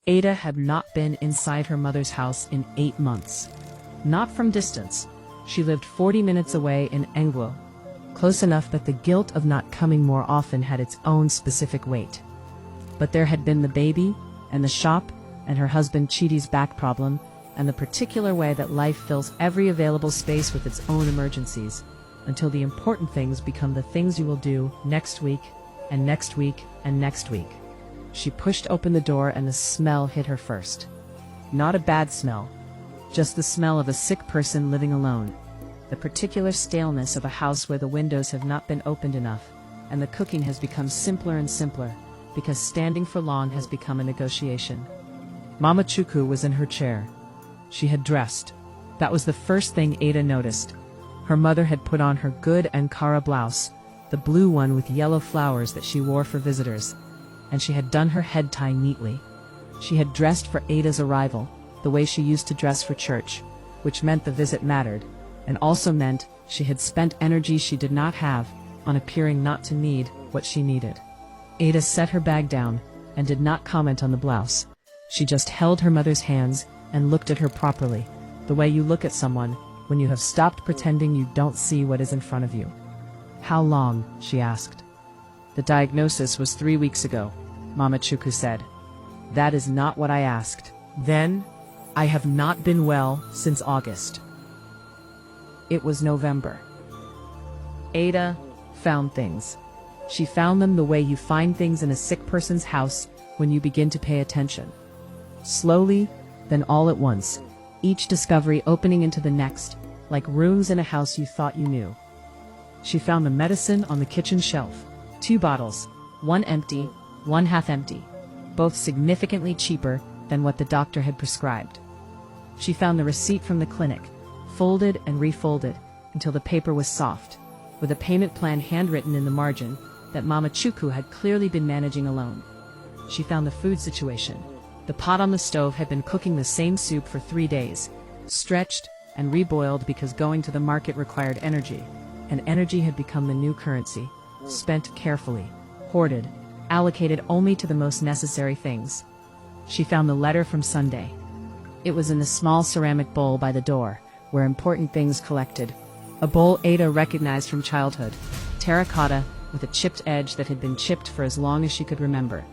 Ada had not been inside her mother's house in 8 months. Not from distance. She lived 40 minutes away in Engwo, close enough that the guilt of not coming more often had its own specific weight. But there had been the baby, and the shop, and her husband Chidi's back problem, and the particular way that life fills every available space with its own emergencies, until the important things become the things you will do next week, and next week, and next week. She pushed open the door and the smell hit her first. Not a bad smell, just the smell of a sick person living alone. The particular staleness of a house where the windows have not been opened enough, and the cooking has become simpler and simpler, because standing for long has become a negotiation. Mama Chuku was in her chair. She had dressed. That was the first thing Ada noticed. Her mother had put on her good Ankara blouse, the blue one with yellow flowers that she wore for visitors, and she had done her head tie neatly. She had dressed for Ada's arrival, the way she used to dress for church, which meant the visit mattered, and also meant she had spent energy she did not have on appearing not to need what she needed. Ada set her bag down and did not comment on the blouse. She just held her mother's hands and looked at her properly, the way you look at someone when you have stopped pretending you don't see what is in front of you. "How long?" she asked. "The diagnosis was 3 weeks ago," Mama Chuku said. "That is not what I asked." "Then, I have not been well since August." It was November. Ada found things. She found them the way you find things in a sick person's house when you begin to pay attention. Slowly, then all at once, each discovery opening into the next, like rooms in a house you thought you knew. She found the medicine on the kitchen shelf. 2 bottles, one empty, one half empty, both significantly cheaper than what the doctor had prescribed. She found the receipt from the clinic, folded and refolded until the paper was soft, with a payment plan handwritten in the margin that Mama Chuku had clearly been managing alone. She found the food situation. The pot on the stove had been cooking the same soup for 3 days, stretched and reboiled because going to the market required energy, and energy had become the new currency, spent carefully, hoarded, allocated only to the most necessary things. She found the letter from Sunday. It was in the small ceramic bowl by the door, where important things collected. A bowl Ada recognized from childhood, terracotta with a chipped edge that had been chipped for as long as she could remember.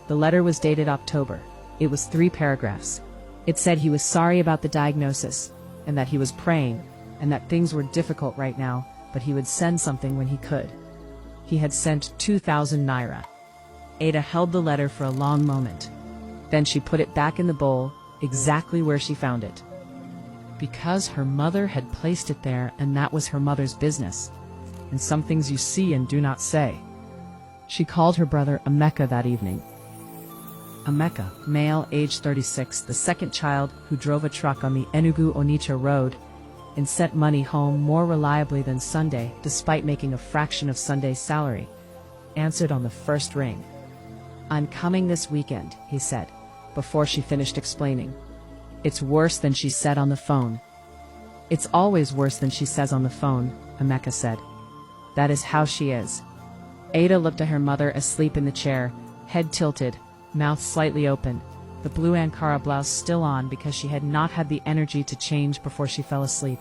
The letter was dated October. It was 3 paragraphs. It said he was sorry about the diagnosis, and that he was praying, and that things were difficult right now, but he would send something when he could. He had sent 2,000 naira. Ada held the letter for a long moment. Then she put it back in the bowl, exactly where she found it. Because her mother had placed it there, and that was her mother's business. And some things you see and do not say. She called her brother Emeka that evening. Emeka, male, age 36, the second child who drove a truck on the Enugu-Onitsha road, and sent money home more reliably than Sunday, despite making a fraction of Sunday's salary, answered on the first ring. "I'm coming this weekend," he said, before she finished explaining. "It's worse than she said on the phone." "It's always worse than she says on the phone," Emeka said. "That is how she is." Ada looked at her mother asleep in the chair, head tilted, mouth slightly open, the blue Ankara blouse still on because she had not had the energy to change before she fell asleep.